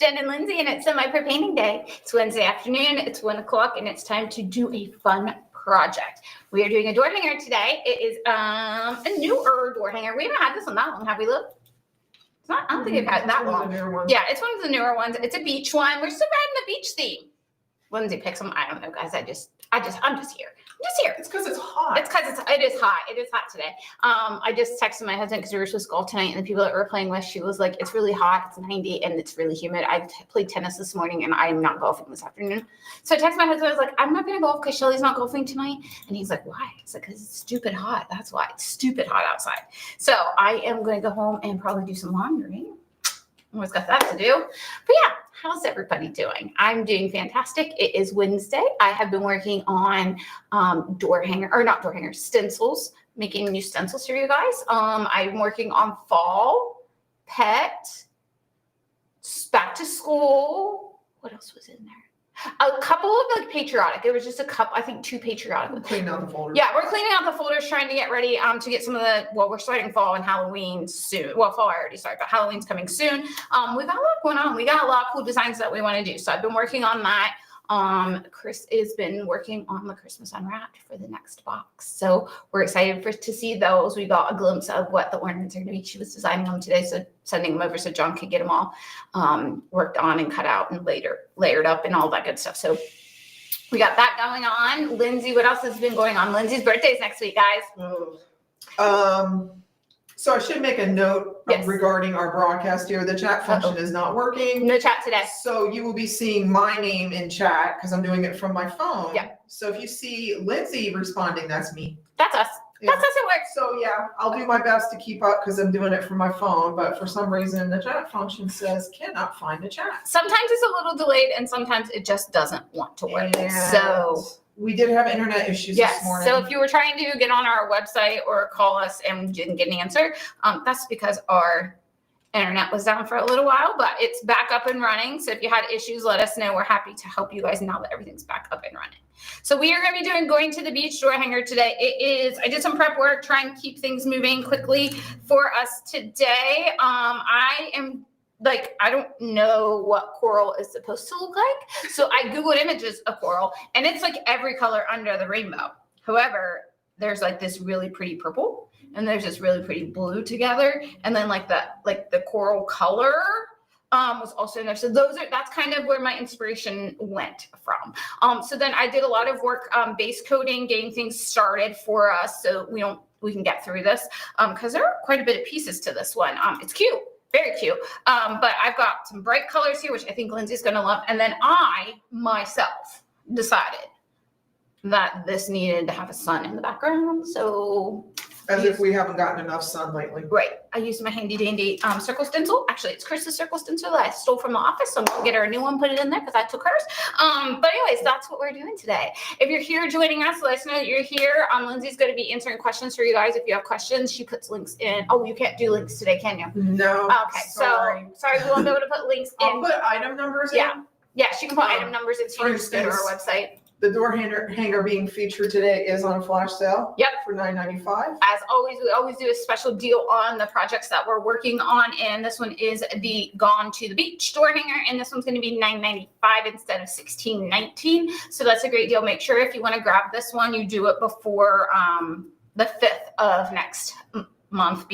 Jen and Lindsey, and it's semi-pro painting day. It's Wednesday afternoon. It's 1 o'clock, and it's time to do a fun project. We are doing a door hanger today. It is a newer door hanger. We haven't had this one that long, have we, Lou? It's not. I don't think we've had that long. Yeah, it's one of the newer ones. It's a beach one. We're still riding the beach theme. Lindsey picks them. I don't know, guys. I'm just here. It's because it's hot. It is hot. It is hot today. I just texted my husband because we were supposed to golf tonight, and the people that we were playing with, she was like, "It's really hot. It's 90, and it's really humid." I played tennis this morning, and I am not golfing this afternoon. So I texted my husband. I was like, "I'm not going to golf because Shelly's not golfing tonight," and he's like, "Why?" I said, "Because it's stupid hot. That's why. It's stupid hot outside." So I am going to go home and probably do some laundry. Always got that to do. But yeah, how's everybody doing? I'm doing fantastic. It is Wednesday. I have been working on stencils, making new stencils for you guys. I'm working on fall, pet, back to school. What else was in there? A couple of like patriotic. It was just a couple, I think 2 patriotic. We're cleaning out the folders. Yeah, we're cleaning out the folders, trying to get ready to get some of the, we're starting fall and Halloween soon. Well, fall I already started, but Halloween's coming soon. We've got a lot going on. We got a lot of cool designs that we want to do. So I've been working on that. Chris has been working on the Christmas Unwrapped for the next box. So we're excited to see those. We got a glimpse of what the ornaments are going to be. She was designing them today, so sending them over so John could get them all worked on and cut out and layered up and all that good stuff. So we got that going on. Lindsey, what else has been going on? Lindsey's birthday's next week, guys. So I should make a note regarding our broadcast here. The chat function is not working. No chat today. So you will be seeing my name in chat because I'm doing it from my phone. Yeah. So if you see Lindsey responding, that's me. That's us. Yeah. That's us at work. So yeah, I'll do my best to keep up because I'm doing it from my phone. But for some reason, the chat function says cannot find a chat. Sometimes it's a little delayed and sometimes it just doesn't want to work. And so we did have internet issues this morning. So if you were trying to get on our website or call us and didn't get an answer, that's because our internet was down for a little while, but it's back up and running. So if you had issues, let us know. We're happy to help you guys now that everything's back up and running. So we are going to be going to the beach door hanger today. I did some prep work, trying to keep things moving quickly for us today. I don't know what coral is supposed to look like. So I Googled images of coral and it's like every color under the rainbow. However, there's like this really pretty purple and there's this really pretty blue together. And then like the coral color was also in there. So that's kind of where my inspiration went from. So then I did a lot of work, base coating, getting things started for us. So we can get through this because there are quite a bit of pieces to this one. It's cute. Very cute. But I've got some bright colors here, which I think Lindsey's going to love. And then I, myself, decided that this needed to have a sun in the background. So if we haven't gotten enough sun lately. Right. I used my handy dandy circle stencil. Actually, it's Chris's circle stencil that I stole from the office. So I'm going to get her a new one, put it in there because I took hers. But anyways, that's what we're doing today. If you're here joining us, let us know that you're here. Lindsey's going to be answering questions for you guys. If you have questions, she puts links in. Oh, you can't do links today, can you? No. Okay. Sorry, we won't be able to put links in. I'll put item numbers in. Yeah, she can put item numbers in. So you can just go to our website. The door hanger being featured today is on a flash sale. Yep. For $9.95. As always, we always do a special deal on the projects that we're working on. And this one is the Gone to the Beach door hanger. And this one's going to be $9.95 instead of $16.19. So that's a great deal. Make sure if you want to grab this one, you do it before the 5th of next month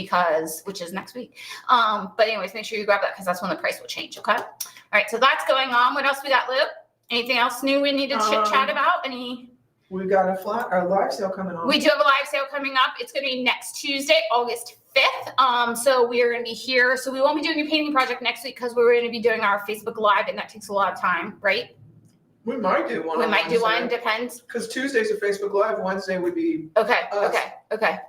which is next week. But anyways, make sure you grab that because that's when the price will change. Okay. All right. So that's going on. What else we got, Lou? Anything else new we need to chit chat about? We've got a live sale coming on. We do have a live sale coming up. It's going to be next Tuesday, August 5th. So we are going to be here. So we won't be doing a painting project next week because we're going to be doing our Facebook Live, and that takes a lot of time, right? We might do one. We might do one. Depends. Because Tuesday's a Facebook Live. Wednesday would be. Okay.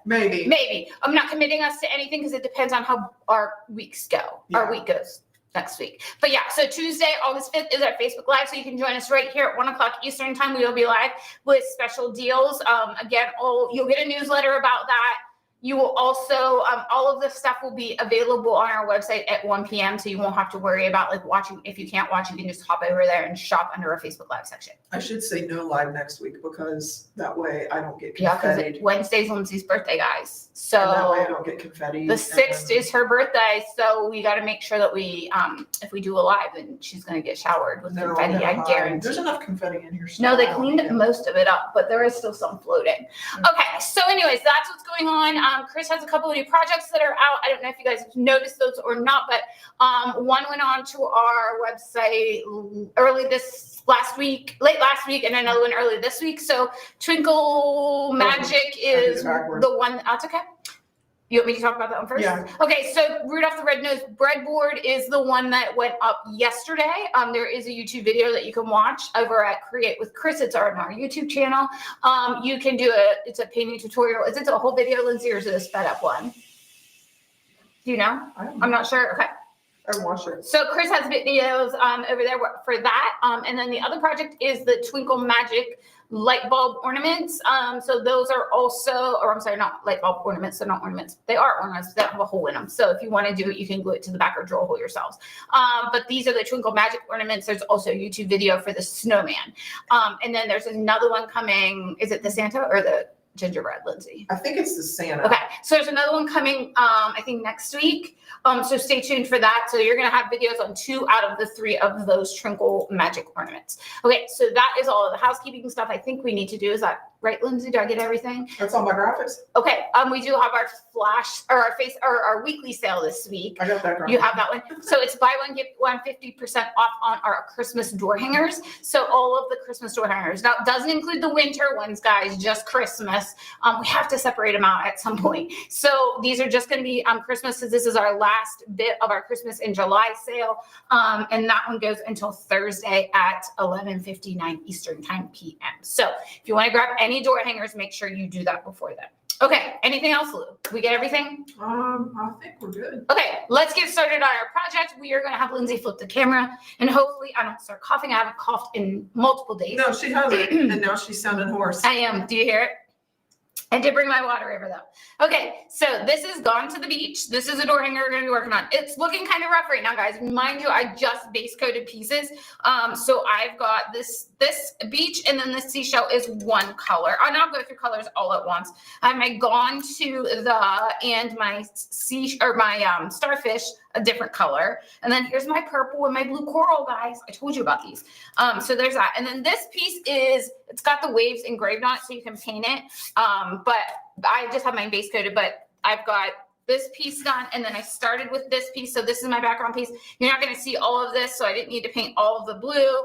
Maybe. I'm not committing us to anything because it depends on how our weeks go. Yeah. Our week goes next week. But yeah, so Tuesday, August 5th is our Facebook Live. So you can join us right here at 1 o'clock Eastern time. We will be live with special deals. Again, you'll get a newsletter about that You will also, all of this stuff will be available on our website at 1 p.m. So you won't have to worry about like watching. If you can't watch, you can just hop over there and shop under our Facebook Live section. I should say no live next week because that way I don't get Yeah, because confetti. Wednesday's Lindsay's birthday, guys. So And that way I don't get confetti. the 6th is her birthday. So we got to make sure that we, if we do a live, then she's going to get showered with confetti. I guarantee. There's enough confetti in here. No, they cleaned most of it up, but there is still some floating. Okay, so anyways, that's what's going on. Chris has a couple of new projects that are out. I don't know if you guys have noticed those or not, but one went on to our website late last week, and another one early this week. So Twinkle Magic is the one. That's okay. You want me to talk about that one first? Yeah. Okay, so Rudolph the Red-Nosed Breadboard is the one that went up yesterday. There is a YouTube video that you can watch over at Create with Chris. It's on our YouTube channel. You can do it's a painting tutorial. Is it a whole video, Lindsay, or is it a sped up one? Do you know? I'm not sure. Okay. I watched it. So Chris has videos over there for that. And then the other project is the Twinkle Magic light bulb ornaments. So those are also, or I'm sorry, not light bulb ornaments. They're not ornaments. They are ornaments. They don't have a hole in them. So if you want to do it, you can glue it to the back or drill a hole yourselves. But these are the Twinkle Magic ornaments. There's also a YouTube video for the snowman. And then there's another one coming. Is it the Santa or the gingerbread, Lindsay? I think it's the Santa. Okay, so there's another one coming, I think next week. So stay tuned for that. So you're gonna have videos on 2 out of the 3 of those Twinkle Magic ornaments. Okay, so that is all of the housekeeping stuff I think we need to do. Is that right, Lindsay? Do I get everything? That's all my graphics. Okay, we do have our flash or our weekly sale this week. I got that graphic. You have that one. So it's buy one, get one 50% off on our Christmas door hangers. So all of the Christmas door hangers. Now, it doesn't include the winter ones, guys, just Christmas. We have to separate them out at some point. So these are just going to be Christmas, because this is our last bit of our Christmas in July sale. And that one goes until Thursday at 11:59 Eastern time PM. So if you want to grab any door hangers, make sure you do that before then. Okay, anything else, Lou? We get everything? I think we're good. Okay, let's get started on our project. We are going to have Lindsay flip the camera, and hopefully I don't start coughing. I haven't coughed in multiple days. No, she hasn't, and now she's sounding hoarse. I am. Do you hear it? I did bring my water over though. Okay, so this is Gone to the Beach. This is a door hanger we're going to be working on. It's looking kind of rough right now, guys. Mind you, I just base coated pieces. So I've got this beach, and then the seashell is one color. I'll now go through colors all at once. I have my Gone to the and my starfish, a different color. And then here's my purple and my blue coral, guys. I told you about these. So there's that. And then this piece it's got the waves engraved on it so you can paint it. But I just have mine base coated, but I've got this piece done, and then I started with this piece. So this is my background piece. You're not going to see all of this, so I didn't need to paint all of the blue.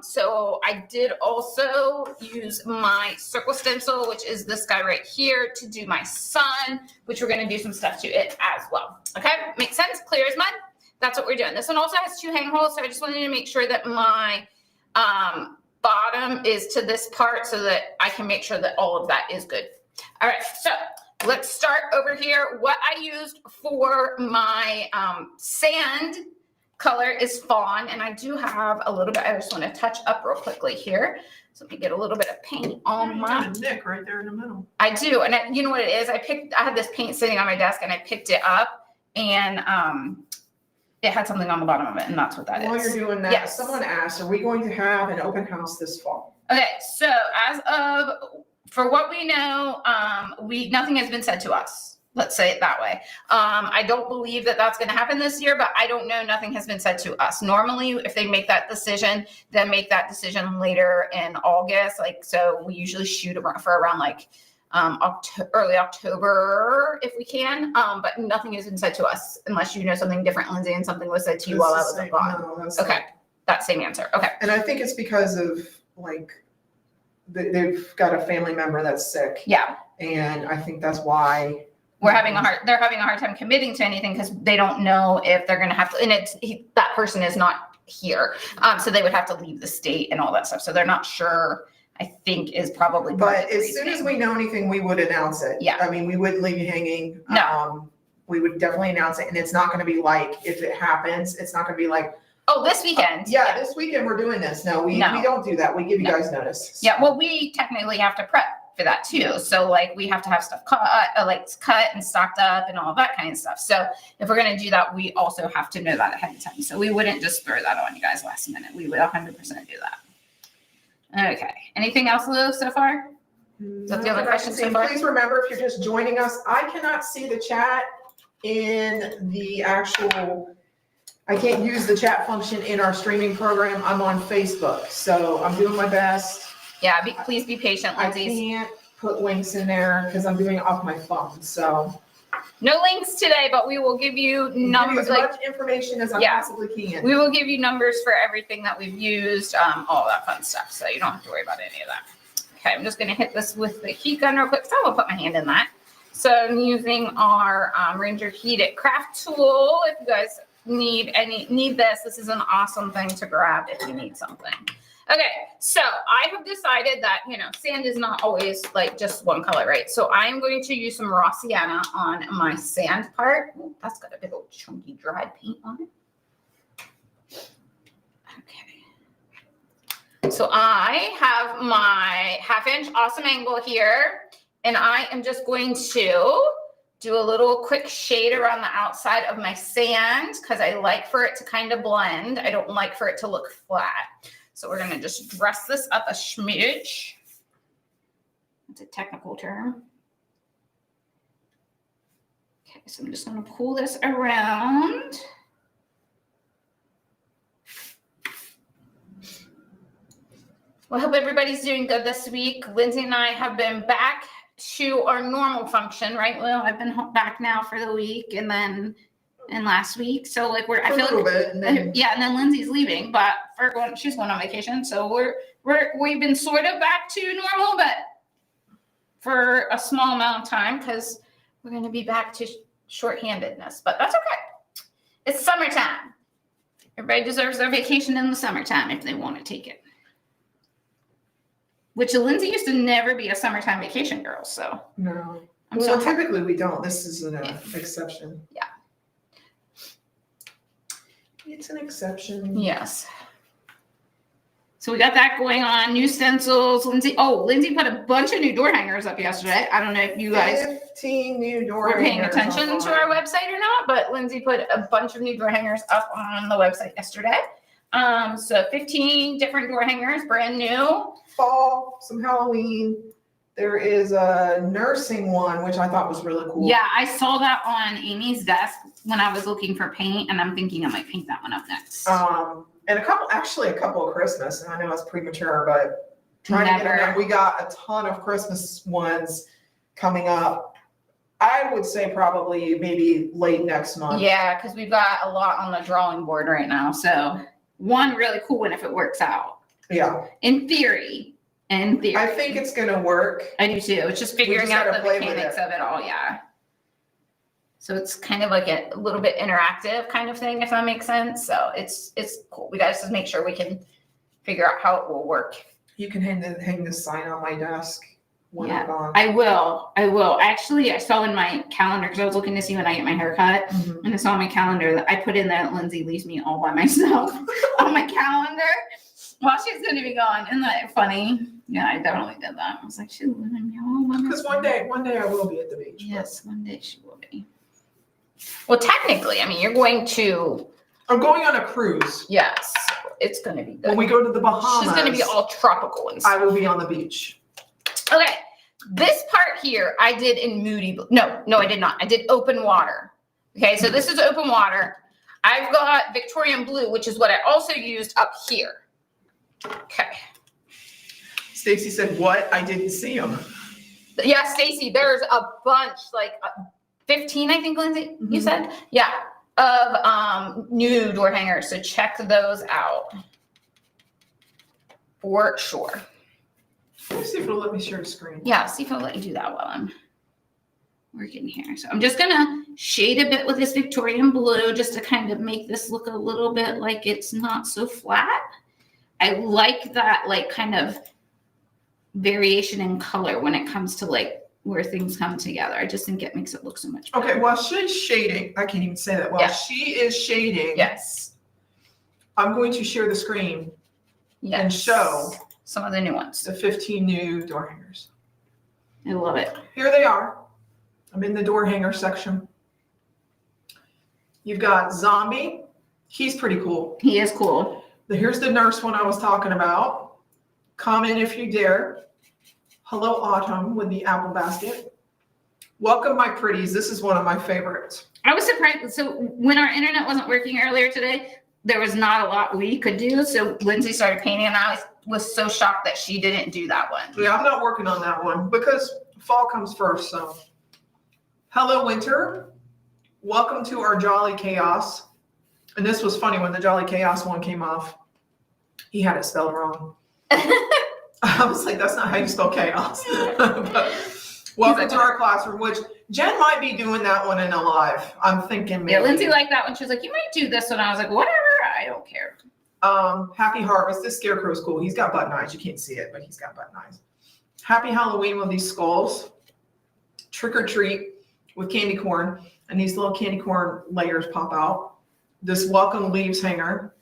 So I did also use my circle stencil, which is this guy right here, to do my sun, which we're going to do some stuff to it as well. Okay, makes sense? Clear as mud? That's what we're doing. This one also has 2 hang holes, so I just wanted to make sure that my bottom is to this part so that I can make sure that all of that is good. All right, so let's start over here. What I used for my sand color is fawn, and I do have a little bit. I just want to touch up real quickly here. So let me get a little bit of paint on my nick right there in the middle. I do, and you know what it is? I had this paint sitting on my desk, and I picked it up, and it had something on the bottom of it, and that's what that is. While you're doing that, yes. Someone asked, are we going to have an open house this fall? Okay, so for what we know, nothing has been said to us. Let's say it that way. I don't believe that that's going to happen this year, but I don't know. Nothing has been said to us. Normally, if they make that decision, then make that decision later in August. So we usually shoot for around early October if we can. But nothing has been said to us unless you know something different, Lindsay, and something was said to you while I was gone. No, okay, that same answer. Okay. And I think it's because of they've got a family member that's sick. Yeah. And I think that's why they're having a hard time committing to anything because they don't know if they're going to have to, and that person is not here. So they would have to leave the state and all that stuff. So they're not sure, I think is probably. But as soon as we know anything, we would announce it. Yeah. I mean, we wouldn't leave you hanging. No. We would definitely announce it. And it's not going to be like, if it happens, it's not going to be like, oh, this weekend. This weekend we're doing this. No, we don't do that. We give you guys notice. Yeah, well, we technically have to prep for that too. So like we have to have stuff cut and stocked up and all of that kind of stuff. So if we're going to do that, we also have to know that ahead of time. So we wouldn't just throw that on you guys last minute. We would 100% do that. Okay. Anything else, Lou, so far? Is that the other question so far? Please remember, if you're just joining us, I cannot see the chat in the actual, I can't use the chat function in our streaming program. I'm on Facebook, so I'm doing my best. Yeah, please be patient, I Lindsay. can't put links in there because I'm doing it off my phone, so. No links today, but we will give you numbers. As much information as I possibly can. We will give you numbers for everything that we've used, all that fun stuff. So you don't have to worry about any of that. Okay, I'm just going to hit this with the heat gun real quick. So I'm going to put my hand in that. So I'm using our Ranger Heated Craft tool. If you guys need this is an awesome thing to grab if you need something. Okay, so I have decided that, sand is not always like just one color, right? So I'm going to use some raw sienna on my sand part. Ooh, that's got a big old chunky dried paint on it. Okay. So I have my 1/2" awesome angle here, and I am just going to do a little quick shade around the outside of my sand because I like for it to kind of blend. I don't like for it to look flat. So we're going to just dress this up a smidge. That's a technical term. Okay, so I'm just going to pull this around. Well, I hope everybody's doing good this week. Lindsay and I have been back to our normal function, right? Well, I've been back now for the week and last week. So like I feel like, and then Lindsay's leaving, but she's going on vacation. So we've been sort of back to normal, but for a small amount of time because we're going to be back to shorthandedness, but that's okay. It's summertime. Everybody deserves their vacation in the summertime if they want to take it. Which Lindsay used to never be a summertime vacation girl, so. No. So typically we don't. This is an exception. Yeah. It's an exception. Yes. So we got that going on. New stencils. Lindsay put a bunch of new door hangers up yesterday. I don't know if you guys 15 new door were paying hangers attention to our website or not, but Lindsay put a bunch of new door hangers up on the website yesterday. So 15 different door hangers, brand new. Fall, some Halloween. There is a nursing one, which I thought was really cool. Yeah, I saw that on Amy's desk when I was looking for paint, and I'm thinking I might paint that one up next. And a couple of Christmas, and I know it's premature, but trying to get them. We got a ton of Christmas ones coming up. I would say probably maybe late next month. Yeah, because we've got a lot on the drawing board right now. So one really cool one if it works out. Yeah. In theory. I think it's going to work. I do too. It's just figuring out the mechanics of it all. Yeah. So it's kind of like a little bit interactive kind of thing, if that makes sense. So it's cool. We got to just make sure we can figure out how it will work. You can hang this sign on my desk when I'm gone. I will. Actually, I saw in my calendar because I was looking to see when I get my hair cut, and I saw in my calendar that I put in that Lindsay leaves me all by myself on my calendar while she's going to be gone. Isn't that funny? Yeah, I definitely did that. I was like, she's leaving me all by myself. Because one day I will be at the beach. Yes, one day she will be. Well, technically, I mean, I'm going on a cruise. Yes, it's going to be good. When we go to the Bahamas. She's going to be all tropical and stuff. I will be on the beach. Okay, this part here I did in Moody. No, I did not. I did open water. Okay, so this is open water. I've got Victorian blue, which is what I also used up here. Okay. Stacy said, what? I didn't see them. Yeah, Stacy, there's a bunch, like 15, I think, Lindsay, you said? Yeah, of new door hangers. So check those out for sure. Let me see if it'll let me share the screen. Yeah, see if it'll let you do that while I'm working here. So I'm just going to shade a bit with this Victorian blue just to kind of make this look a little bit like it's not so flat. I like that, like, kind of variation in color when it comes to like where things come together. I just think it makes it look so much better. Okay, while she's shading, I can't even say that. While she is shading, yes, I'm going to share the screen and show some of the new ones. The 15 new door hangers. I love it. Here they are. I'm in the door hanger section. You've got Zombie. He's pretty cool. He is cool. Here's the nurse one I was talking about. Comment if you dare. Hello, Autumn with the apple basket. Welcome, my pretties. This is one of my favorites. I was surprised. So when our internet wasn't working earlier today, there was not a lot we could do. So Lindsay started painting, and I was so shocked that she didn't do that one. Yeah, I'm not working on that one because fall comes first. So, hello, winter. Welcome to our Jolly Chaos. And this was funny when the Jolly Chaos one came off. He had it spelled wrong. I was like, that's not how you spell chaos. But welcome to our classroom, which Jen might be doing that one in a live. I'm thinking maybe. Yeah, Lindsay liked that one. She was like, you might do this one. I was like, whatever. I don't care. Happy Harvest. This scarecrow is cool. He's got button eyes. You can't see it, but he's got button eyes. Happy Halloween with these skulls. Trick or treat with candy corn. And these little candy corn layers pop out. This welcome leaves hanger.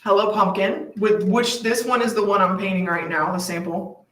Hello Pumpkin, with which this one is the one I'm painting right now, the sample.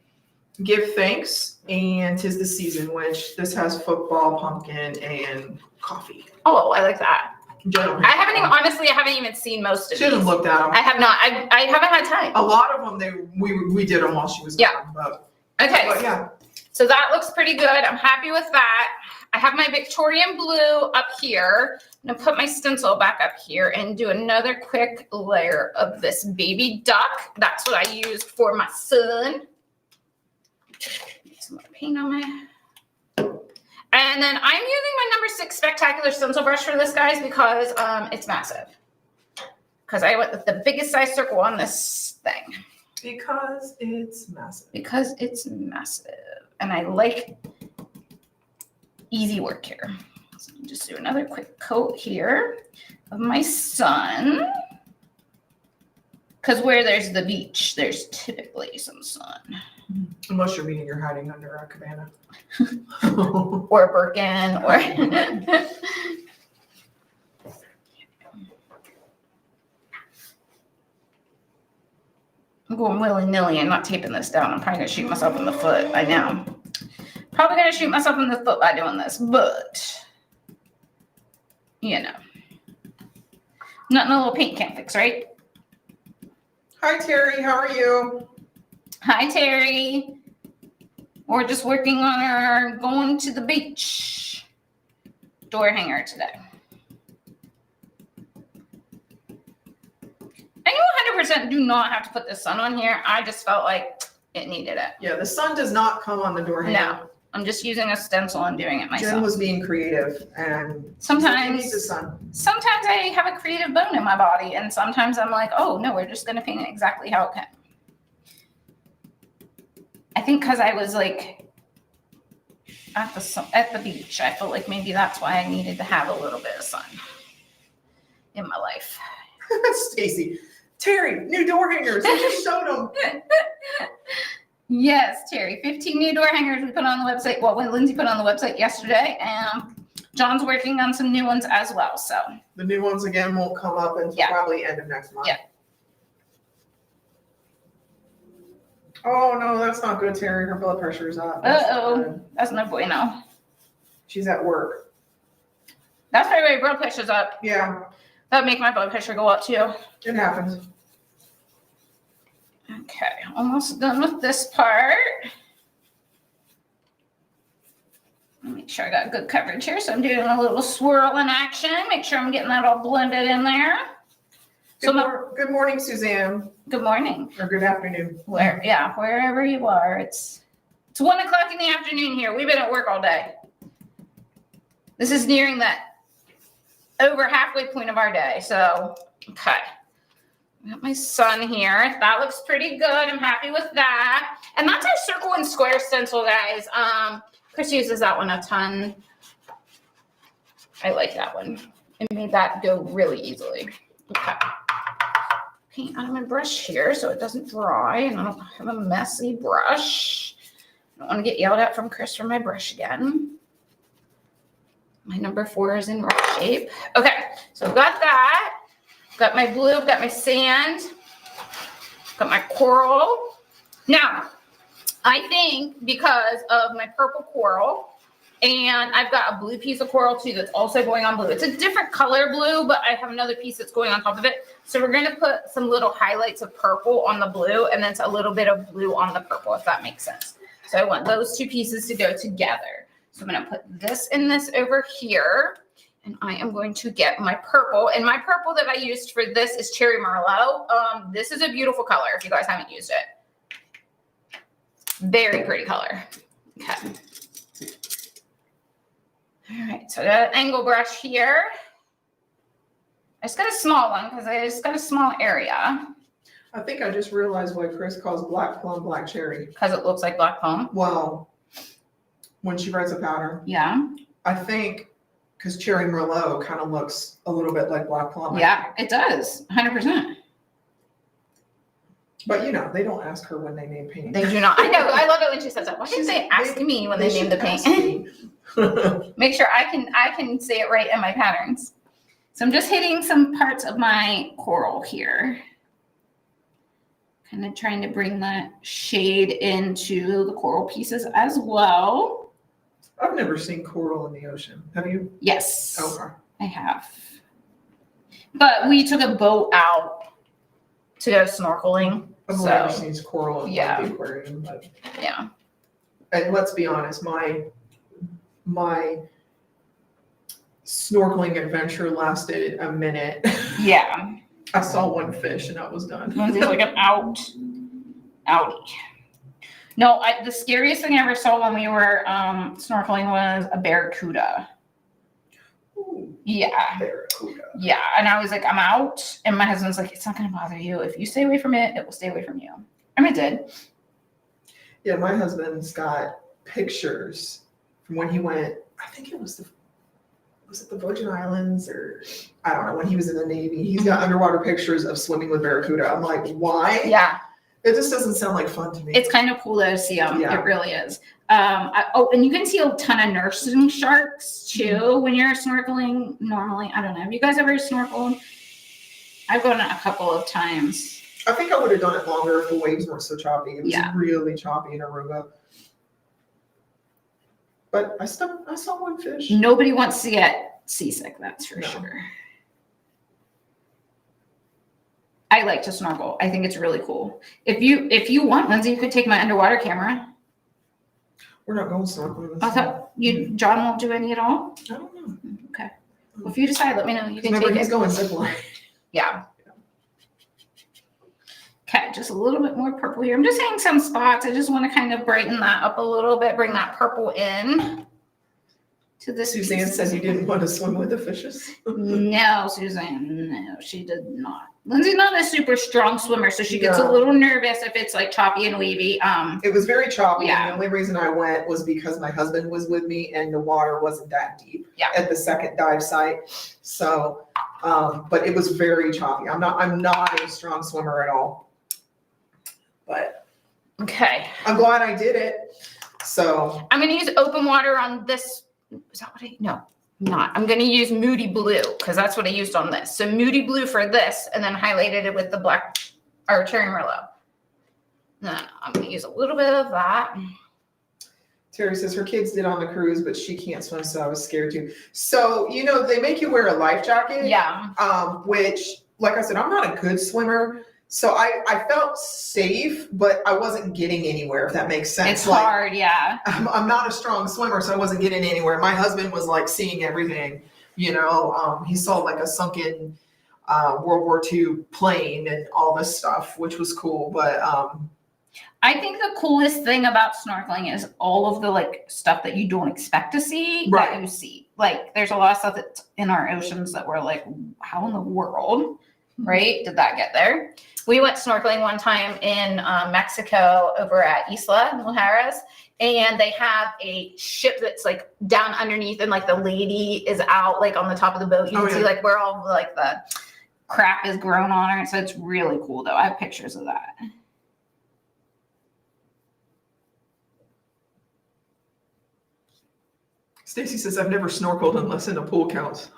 Give thanks, and 'tis the season, which this has football, pumpkin, and coffee. Oh, I like that. Jen, I haven't even seen most of she hasn't these. looked at them. I have not. I haven't had time. A lot of them, we did them while she was gone. But yeah. So that looks pretty good. I'm happy with that. I have my Victorian blue up here. I'm gonna put my stencil back up here and do another quick layer of this baby duck. That's what I used for my son. Some more paint on my. And then I'm using my number 6 Spectacular stencil brush for this, guys, because it's massive. Because I went with the biggest size circle on this thing. Because it's massive. And I like easy work here. So just do another quick coat here of my sun. Because where there's the beach, there's typically some sun. Unless you're hiding under a cabana. Or a Birkin, or... I'm going willy-nilly and not taping this down. I'm probably going to shoot myself in the foot. I know. Probably going to shoot myself in the foot by doing this, but, you know. Nothing a little paint can't fix, right? Hi, Terry. How are you? Hi, Terry. We're just working on our going to the beach door hanger today. And you 100% do not have to put the sun on here. I just felt like it needed it. Yeah, the sun does not come on the door hanger. No, I'm just using a stencil and doing it myself. Jen was being creative, and sometimes needs the sun. Sometimes I have a creative bone in my body, and sometimes I'm like, oh no, we're just gonna paint it exactly how it came. I think because I was like at the beach, I felt like maybe that's why I needed to have a little bit of sun in my life. Stacy, Terry, new door hangers. I just showed them. Yes, Terry, 15 new door hangers we put on the website. Well, when Lindsay put on the website yesterday, and John's working on some new ones as well. So the new ones again won't come up until probably end of next month. Yeah. Oh no, that's not good, Terry. Her blood pressure is up. That's no bueno. She's at work. That's why my blood pressure's up. Yeah. That would make my blood pressure go up too. It happens. Okay, almost done with this part. Make sure I got good coverage here. So I'm doing a little swirl in action. Make sure I'm getting that all blended in there. Good morning, Suzanne. Good morning. Or good afternoon. Wherever you are. It's 1 o'clock in the afternoon here. We've been at work all day. This is nearing that over halfway point of our day. So, okay. Got my sun here. That looks pretty good. I'm happy with that. And that's our circle and square stencil, guys. Chris uses that one a ton. I like that one. It made that go really easily. Okay. Paint on my brush here so it doesn't dry and I don't have a messy brush. I don't want to get yelled at from Chris for my brush again. My number 4 is in rough shape. Okay, so I've got that. Got my blue, got my sand, got my coral. Now, I think because of my purple coral, and I've got a blue piece of coral too that's also going on blue. It's a different color blue, but I have another piece that's going on top of it. So we're going to put some little highlights of purple on the blue and then a little bit of blue on the purple, if that makes sense. So I want those two pieces to go together. So I'm going to put this and this over here. And I am going to get my purple. And my purple that I used for this is Cherry Merlot. This is a beautiful color if you guys haven't used it. Very pretty color. Okay. All right, so I got an angle brush here. I just got a small one because I just got a small area. I think I just realized why Chris calls black plum black cherry. Because it looks like black plum. Well, when she writes a pattern. Yeah. I think because Cherry Merlot kind of looks a little bit like black plum. Yeah, it does. 100%. But you know, they don't ask her when they name paint. They do not. I know. I love it when she says that. Why didn't they ask me when they name the paint? Make sure I can say it right in my patterns. So I'm just hitting some parts of my coral here. Kind of trying to bring that shade into the coral pieces as well. I've never seen coral in the ocean. Have you? Yes. Okay. I have. But we took a boat out to go snorkeling. I've So, never seen coral in yeah. the aquarium. But, yeah. and let's be honest, my snorkeling adventure lasted a minute. Yeah. I saw one fish and I was done. Lindsay's like an outie. No, the scariest thing I ever saw when we were snorkeling was a barracuda. Ooh, Yeah. barracuda. Yeah. And I was like, I'm out. And my husband's like, it's not going to bother you. If you stay away from it, it will stay away from you. And it did. Yeah, my husband's got pictures from when he went, I think it was the Virgin Islands, or I don't know, when he was in the Navy. He's got underwater pictures of swimming with barracuda. I'm like, why? Yeah. It just doesn't sound like fun to me. It's kind of cool though to see them. Yeah. It really is. And you can see a ton of nursing sharks too when you're snorkeling normally. I don't know. Have you guys ever snorkeled? I've gone a couple of times. I think I would have done it longer if the waves weren't so choppy. It was Yeah. really choppy in Aruba. But I saw one fish. Nobody wants to get seasick, that's for No. sure. I like to snorkel. I think it's really cool. If you want, Lindsay, you could take my underwater camera. We're not going snorkeling. I thought John won't do any at all. I don't know. Okay. Well, if you decide, let me know. You can Remember, take he's it. going zipline. Yeah. Okay, just a little bit more purple here. I'm just hitting some spots. I just want to kind of brighten that up a little bit, bring that purple in to this. Suzanne piece. said you didn't want to swim with the fishes. No, Suzanne, no, she did not. Lindsay's not a super strong swimmer, so she gets a No. little nervous if it's like choppy and wavy. It was very choppy. Yeah. And the only reason I went was because my husband was with me and the water wasn't that deep at the second dive site. So, but it was very choppy. I'm not a strong swimmer at all. But Okay. I'm glad I did it. So I'm going to use open water on this. Is that what no, not. I'm going to use Moody Blue because that's what I used on this. So Moody Blue for this and then highlighted it with the black or Cherry Merlot. Then I'm going to use a little bit of that. Terry says her kids did on the cruise, but she can't swim, so I was scared too. So, they make you wear a life jacket. Yeah. Which, like I said, I'm not a good swimmer. So I felt safe, but I wasn't getting anywhere, if that makes sense. It's hard, yeah. I'm not a strong swimmer, so I wasn't getting anywhere. My husband was like seeing everything, he saw like a sunken World War II plane and all this stuff, which was cool. But I think the coolest thing about snorkeling is all of the like stuff that you don't expect to see that you see. Like there's a lot of stuff that's in our oceans that we're like, how in the world, right? Did that get there? We went snorkeling one time in Mexico over at Isla Mujeres, and they have a ship that's like down underneath, and like the lady is out like on the top of the boat. You can see like where all like the crap is grown on her. So it's really cool though. I have pictures of that. Stacy says, I've never snorkeled unless in a pool counts.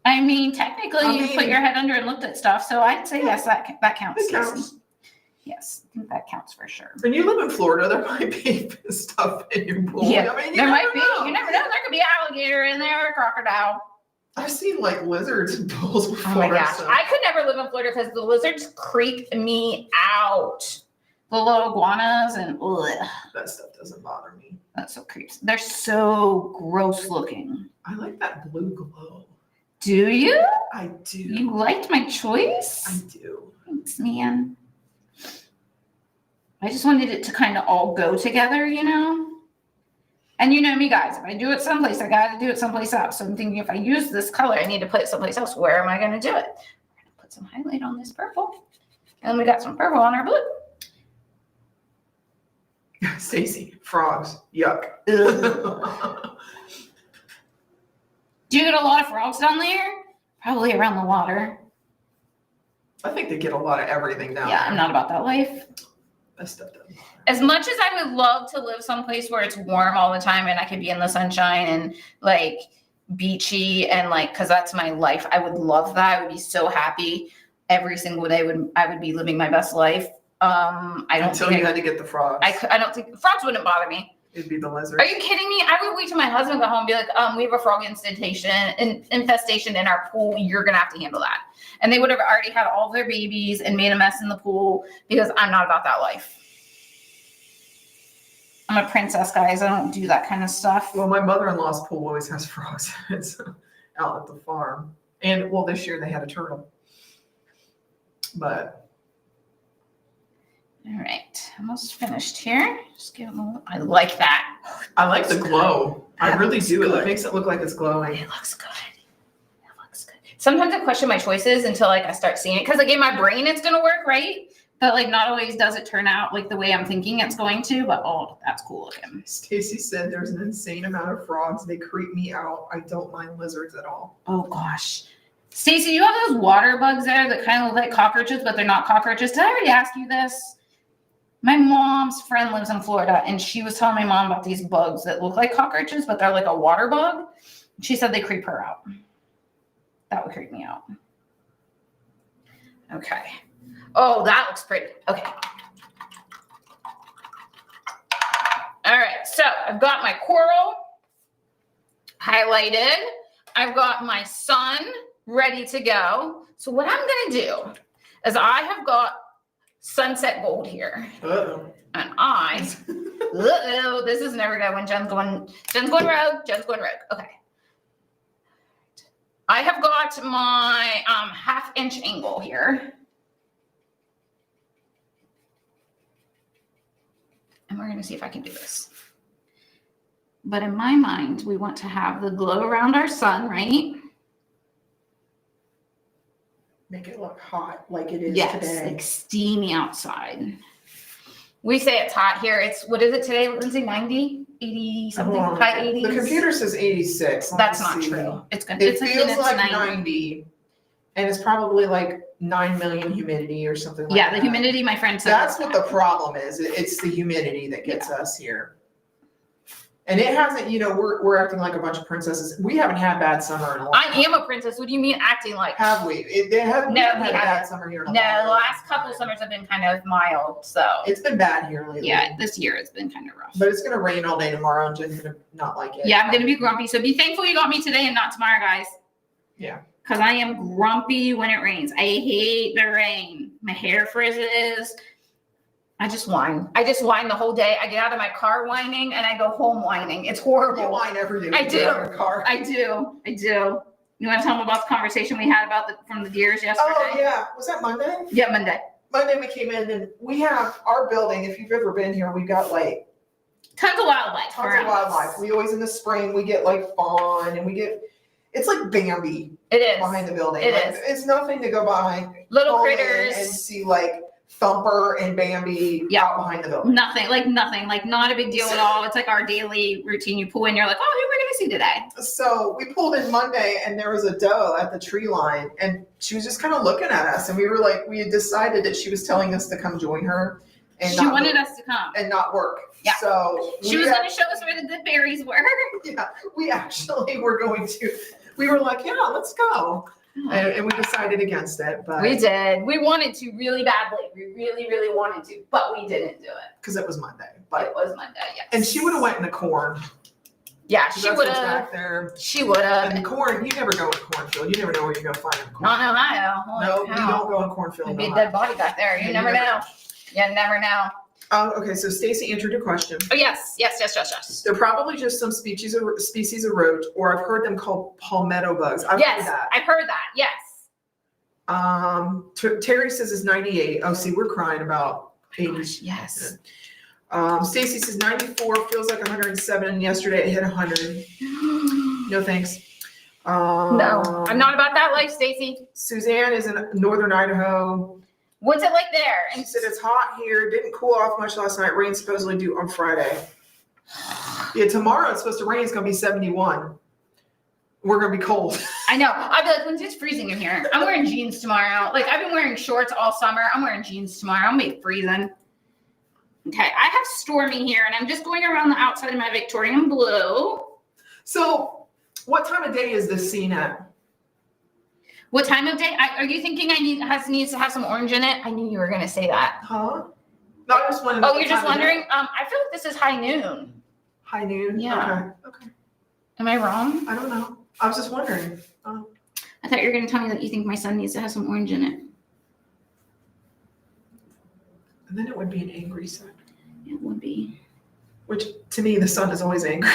I mean, technically, you put your head under and looked at stuff, so I'd say yes, that counts. It counts. Yes, I think that counts for sure. When you live in Florida, there might be stuff in your pool. Yeah, I mean, there might be. You never know. There could be an alligator in there or a crocodile. I've seen like lizards in pools before. Oh my gosh. So. I could never live in Florida because the lizards creep me out. The little iguanas and ugh. That stuff doesn't bother me. That's so creepy. They're so gross looking. I like that blue glow. Do you? I do. You liked my choice? I do. Thanks, man. I just wanted it to kind of all go together, you know? And you know me, guys, if I do it someplace, I got to do it someplace else. So I'm thinking if I use this color, I need to put it someplace else. Where am I going to do it? We're going to put some highlight on this purple. And we got some purple on our blue. Stacy, frogs, yuck. Do you get a lot of frogs down there? Probably around the water. I think they get a lot of everything down Yeah, there. I'm not about that life. That stuff doesn't bother me. As much as I would love to live someplace where it's warm all the time and I could be in the sunshine and like beachy and like, cause that's my life. I would love that. I would be so happy every single day. I would be living my best life. I don't Until think you had to get the frogs. I don't think frogs wouldn't bother me. It'd be the lizards. Are you kidding me? I would wait till my husband got home and be like, we have a frog infestation in our pool. You're gonna have to handle that. And they would have already had all their babies and made a mess in the pool because I'm not about that life. I'm a princess, guys. I don't do that kind of stuff. Well, my mother-in-law's pool always has frogs. It's out at the farm. And well, this year they had a turtle. But All right, almost finished here. Just give them a little, I like that. I like the glow. I That really looks do. good. It makes it look like it's glowing. It looks good. It looks good. Sometimes I question my choices until like I start seeing it. Because like in my brain it's gonna work, right? But like not always does it turn out like the way I'm thinking it's going to, but oh, that's cool looking. Stacy said there's an insane amount of frogs. They creep me out. I don't mind lizards at all. Oh gosh. Stacey, you have those water bugs there that kind of look like cockroaches, but they're not cockroaches. Did I already ask you this? My mom's friend lives in Florida, and she was telling my mom about these bugs that look like cockroaches, but they're like a water bug. She said they creep her out. That would creep me out. Okay. Oh, that looks pretty. Okay. All right. So I've got my coral highlighted. I've got my sun ready to go. So what I'm going to do is I have got sunset gold here. Uh-oh. And this is never good when Jen's going rogue. Okay. I have got my 1/2 inch angle here. And we're going to see if I can do this. But in my mind, we want to have the glow around our sun, right? Make it look hot like it is Yes, today. like steamy outside. We say it's hot here. It's, what is it today, Lindsay? 90, 80 something, high 80s? The computer says 86. That's not true. It's good. It It's feels like 90. 90. And it's probably like 9 million humidity or something like Yeah, that. the humidity, my friend said. That's what the problem is. It's the humidity that gets us here. And it hasn't, we're acting like a bunch of princesses. We haven't had bad summer in a long time. I am a princess. What do you mean acting like? Have we? They haven't No, had we a bad haven't. summer here in a No, long the last time. couple summers have been kind of mild, so. It's been bad here lately. Yeah, this year it's been kind of rough. But it's going to rain all day tomorrow and Jen's going to not like it. Yeah, I'm going to be grumpy. So be thankful you got me today and not tomorrow, guys. Yeah. Because I am grumpy when it rains. I hate the rain. My hair frizzes. I just whine. I just whine the whole day. I get out of my car whining and I go home whining. It's horrible. You whine every day. I when do. you're in your car. I do. You want to tell them about the conversation we had about from the deers yesterday? Oh, yeah. Was that Monday? Yeah, Monday. Monday we came in and we have our building. If you've ever been here, we've got like Tons of wildlife. tons of wildlife. We always in the spring, we get like fawn and it's like Bambi It is. behind the building. It Like, is. It's nothing to go behind. Little Pull in critters. And see like Thumper and Bambi out behind the building. Nothing, like not a big deal at all. It's like our daily routine. You pull in, you're like, oh, who are we going to see today? So we pulled in Monday and there was a doe at the tree line and she was just kind of looking at us and we had decided that she was telling us to come join her and She wanted us to come. and not work. Yeah. So She was going to show us where the good berries were. yeah, we actually were going to, we were like, yeah, let's go. and we decided against it, but. We did. We wanted to really badly. We really, really wanted to, but we didn't do it. Because it was Monday. It But was Monday, yes. And she would have went in the corn. Yeah, 'cause she that's would what's have. back there. She would have. And corn, you never go in cornfield. You never know where you're going to find a corn. Not in Ohio. Holy No, you cow. don't go in cornfield. Maybe in a Ohio. dead body back there. You Yeah, never know. You never know. Okay, so Stacy answered your question. Oh, yes. They're probably just some species of roach, or I've heard them called palmetto bugs. I've Yes, heard that. I've heard that. Yes. Terry says it's 98. Oh, see, we're crying about 80. Gosh, yes. Stacy says 94 feels like 107, and yesterday it hit 100. No thanks. No, I'm not about that life, Stacy. Suzanne is in northern Idaho. What's it like there? She said it's hot here. Didn't cool off much last night. Rain supposedly due on Friday. Yeah, tomorrow it's supposed to rain. It's going to be 71. We're going to be cold. I know. I'll be like, when it's freezing in here. I'm wearing jeans tomorrow. Like, I've been wearing shorts all summer. I'm wearing jeans tomorrow. I'm going to be freezing. Okay, I have Stormy here, and I'm just going around the outside of my Victorian blue. So, what time of day is this scene at? What time of day? Are you thinking needs to have some orange in it? I knew you were going to say that. Huh? No, I just wanted to know Oh, what you're just time of day. wondering? I feel like this is high noon. High noon? Yeah. Okay. Am I wrong? I don't know. I was just wondering. I thought you were going to tell me that you think my son needs to have some orange in it. And then it would be an angry sun. It would be. Which, to me, the sun is always angry.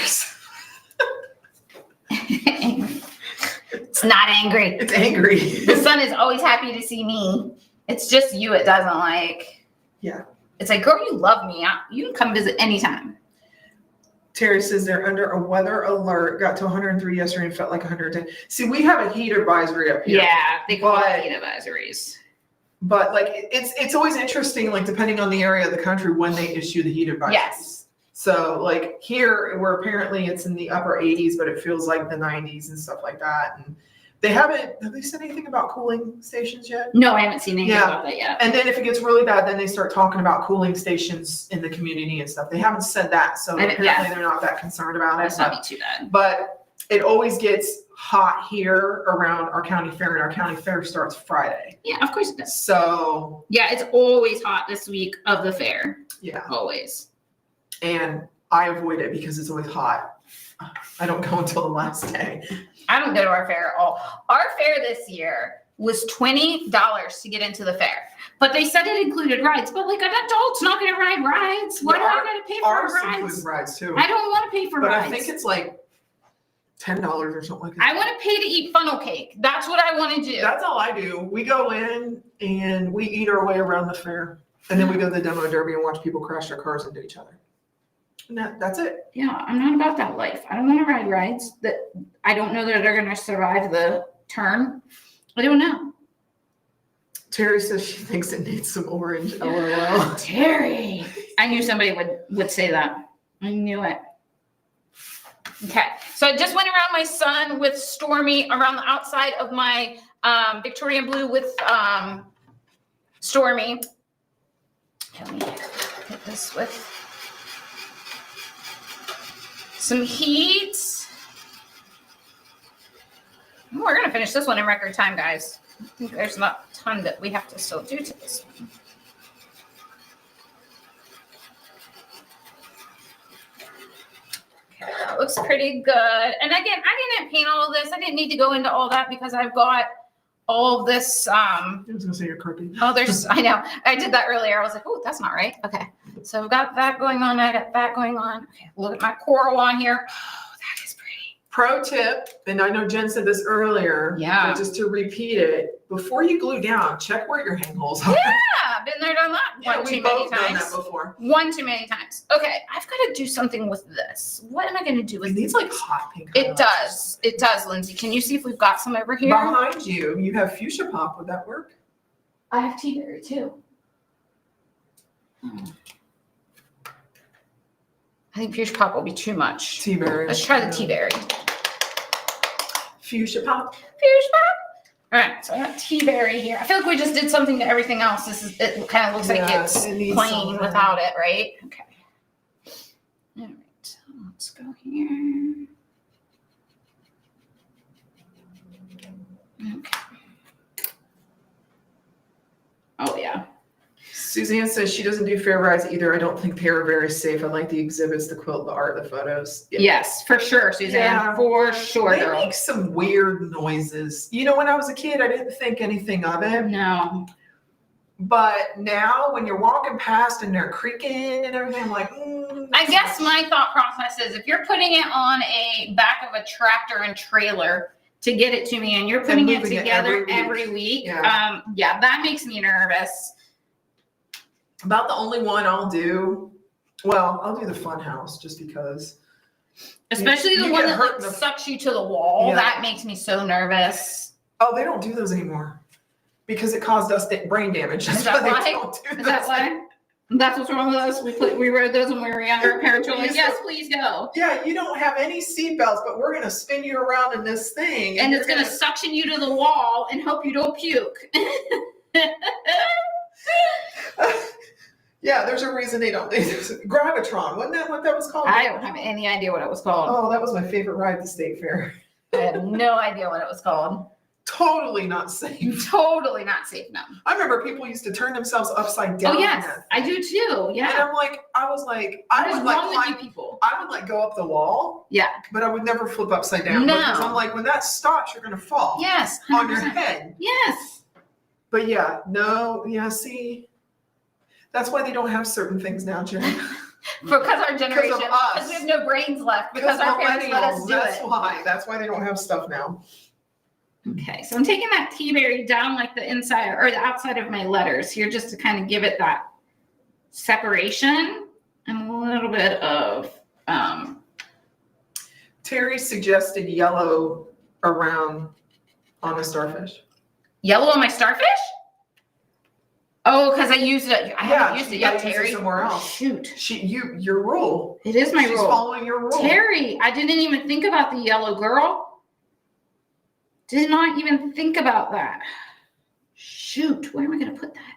It's not angry. It's angry. The sun is always happy to see me. It's just you it doesn't like. Yeah. It's like, girl, you love me. You can come visit anytime. Terry says they're under a weather alert. Got to 103 yesterday and felt like 110. See, we have a heat advisory up here. Yeah, they call it heat advisories. But like, it's always interesting, like depending on the area of the country when they issue the heat advisories. Yes. So like here, where apparently it's in the upper 80s, but it feels like the 90s and stuff like that. And have they said anything about cooling stations yet? No, I haven't seen anything Yeah. about that yet. And then if it gets really bad, then they start talking about cooling stations in the community and stuff. They haven't said that, so apparently they're not that concerned about it. That's not be too bad. But it always gets hot here around our county fair, and our county fair starts Friday. Yeah, of course it does. So yeah, it's always hot this week of the fair. yeah, Always. and I avoid it because it's always hot. I don't go until the last day. I don't go to our fair at all. Our fair this year was $20 to get into the fair. But they said it included rides. But like an adult's not going to ride rides. Why do I got to pay for Ours rides? includes rides too. I don't want to pay for But rides. I think it's like $10 or something like that. I want to pay to eat funnel cake. That's what I want to do. That's all I do. We go in and we eat our way around the fair. And then we go to the demo derby and watch people crash their cars into each other. And that's it. Yeah, I'm not about that life. I don't want to ride rides that I don't know that they're going to survive the turn. I don't know. Terry says she thinks it needs some orange. LOL. Terry. I knew somebody would say that. I knew it. Okay. So I just went around my son with Stormy around the outside of my Victorian blue with Stormy. Let me hit this with some heat. We're going to finish this one in record time, guys. I think there's not a ton that we have to still do to this one. Okay, that looks pretty good. And again, I didn't paint all of this. I didn't need to go into all that because I've got all of this. I was going to say you're crooked. Oh, I know. I did that earlier. I was like, oh, that's not right. Okay. So I've got that going on. I got that going on. Okay. Look at my coral on here. Oh, that is pretty. Pro tip, and I know Jen said this earlier. Yeah. But just to repeat it, before you glue down, check where your hang holes are. Yeah. Been there, done that. Yeah, One we've too many both done times. that before. One too many times. Okay. I've got to do something with this. What am I going to do with It needs like hot pink. It does. It does, Lindsay. Can you see if we've got some over here? Behind you, you have fuchsia pop. Would that work? I have tea berry too. I think fuchsia pop will be too much. Tea berry. Let's try the tea berry. Fuchsia pop. Fuchsia pop. All right, so I got tea berry here. I feel like we just did something to everything else. It kind of looks like it's needs plain something. without it, right? Okay. All right, so let's go here. Okay. Suzanne says she doesn't do fair rides either. I don't think they are very safe. I like the exhibits, the quilt, the art, the photos. Yeah. Yes, for sure, Suzanne. For sure, They girl. make some weird noises. You know, when I was a kid, I didn't think anything of it. No. But now when you're walking past and they're creaking and everything, I'm like, I guess my thought process is if you're putting it on a back of a tractor and trailer to get it to me and you're putting it together every week, Yeah. That makes me nervous. About the only one I'll do, I'll do the fun house just because. Especially the You one get that like, sucks you to the wall. Yeah. That makes me so nervous. Oh, they don't do those anymore because it caused us brain damage. Is that why? They don't do Is that why? That's what's wrong with us. We rode those when we were younger. Parents were like, "Yes, please go." Yeah, you don't have any seatbelts, but we're gonna spin you around in this thing, and it's gonna suction you to the wall and hope you don't puke. Yeah, there's a reason they don't. Gravitron, wasn't that what that was called? I don't have any idea what it was called. Oh, that was my favorite ride at the state fair. I have no idea what it was called. Totally not safe. Totally not safe, no. I remember people used to turn themselves upside down. Oh, yes, I do too, yeah. And I was like, I would like go up the wall. Yeah. But I would never flip upside down. No. Because I'm like, when that stops, you're going to fall. Yes. 100%. On your head. Yes. But see, that's why they don't have certain things now, Jen. Because our generation, because we have no brains left, because our parents let us do it. That's why they don't have stuff now. Okay, so I'm taking that tea berry down like the inside or the outside of my letters here just to kind of give it that separation and a little bit of Terry suggested yellow around on a starfish. Yellow on my starfish? Oh, because I used it. I haven't used it yet, Terry. Somewhere else. Shoot. Your rule. It is my rule. She's following your rule. Terry, I didn't even think about the yellow girl. Did not even think about that. Shoot, where am I going to put that?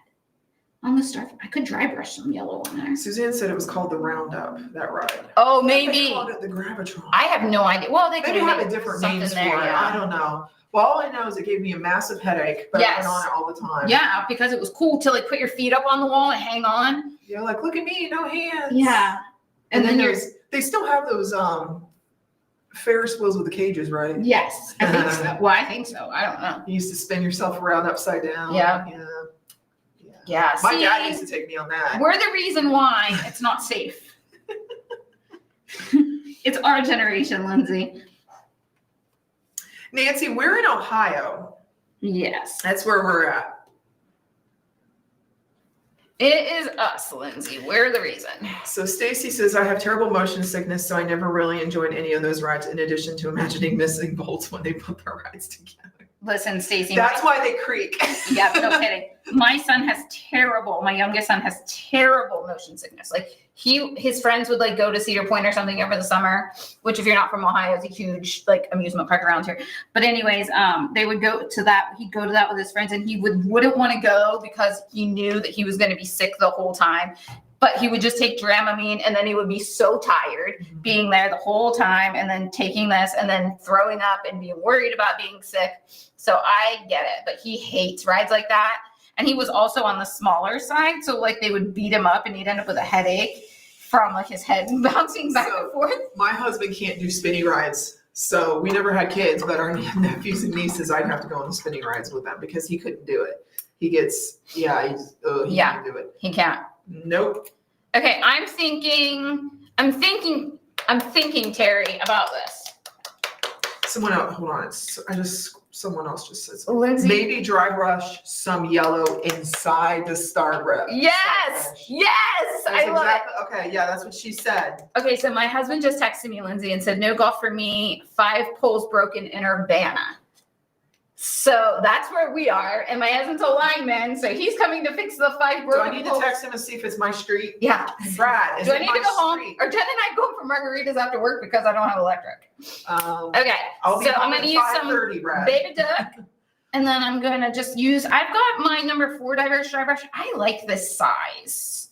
On the starfish. I could dry brush some yellow on there. Suzanne said it was called the Roundup, that ride. Oh, maybe. They called it the Gravitron. I have no idea. Well, they could have a different names for it. I don't know. Well, all I know is it gave me a massive headache, but I went on it all the time. Yeah, because it was cool to like put your feet up on the wall and hang on. Yeah, like look at me, no hands. Yeah. And then they still have those Ferris wheels with the cages, right? Yes, I think so. Well, I think so. I don't know. You used to spin yourself around upside down. Yeah. Yeah. My dad used to take me on that. We're the reason why it's not safe. It's our generation, Lindsay. Nancy, we're in Ohio. Yes. That's where we're at. It is us, Lindsay. We're the reason. So Stacy says, I have terrible motion sickness, so I never really enjoyed any of those rides, in addition to imagining missing bolts when they put their rides together. Listen, Stacy. That's why they creak. Yeah, no kidding. My youngest son has terrible motion sickness. Like his friends would like go to Cedar Point or something over the summer, which if you're not from Ohio is a huge like amusement park around here. But anyways, they would go to that. He'd go to that with his friends and he wouldn't want to go because he knew that he was going to be sick the whole time. But he would just take Dramamine and then he would be so tired being there the whole time and then taking this and then throwing up and being worried about being sick. So I get it, but he hates rides like that. And he was also on the smaller side. So like they would beat him up and he'd end up with a headache from like his head bouncing back and forth. My husband can't do spinny rides. So we never had kids, but our nephews and nieces, I'd have to go on the spinning rides with them because he couldn't do it. He gets, he can't do it. He can't. Nope. Okay, I'm thinking, Terry, about this. Someone else, hold on. Someone else just said something. Lindsay. Maybe dry brush some yellow inside the star grip. Yes, I love it. Okay, yeah, that's what she said. Okay, so my husband just texted me, Lindsay, and said, no golf for me, 5 poles broken in Urbana. So that's where we are. And my husband's a lineman, so he's coming to fix the 5 broken poles. Do I need poles. to text him and see if it's my street? Yeah. Brad, do I need to go home? Or Jen and I go for margaritas after work because I don't have electric. Okay, I'll be I'm going to use some Brad. Baby Duck. And then I'm going to just use, I've got my number 4 diverse dry brush. I like this size.